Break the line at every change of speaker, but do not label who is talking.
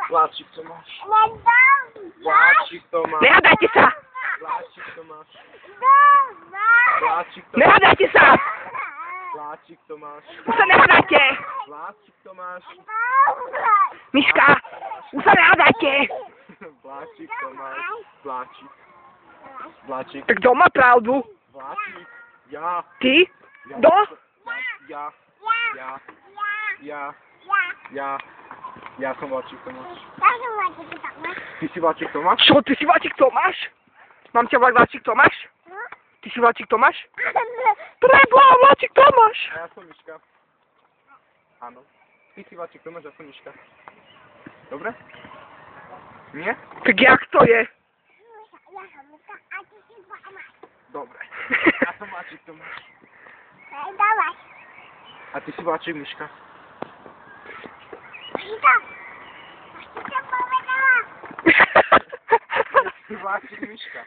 Vláčik Tomáš. Vláčik Tomáš.
Nehádajte sa!
Vláčik Tomáš. Vláčik Tomáš.
Nehádajte sa!
Vláčik Tomáš.
Už sa nehádajte!
Vláčik Tomáš.
Miška, už sa nehádajte!
Vláčik Tomáš. Vláčik. Vláčik.
Tak kto má pravdu?
Vláčik. Ja.
Ty?
Ja.
Kto?
Ja. Ja. Ja. Ja. Ja som Vláčik Tomáš. Ty si Vláčik Tomáš?
Čo, ty si Vláčik Tomáš? Mám ťa volať Vláčik Tomáš? Ty si Vláčik Tomáš? Preboha, Vláčik Tomáš!
A ja som Miška. Áno. Ty si Vláčik Tomáš, ja som Miška. Dobre? Nie?
Tak jak to je?
Dobre. Ja som Vláčik Tomáš. A ty si Vláčik Miška. Ty si Vláčik Miška.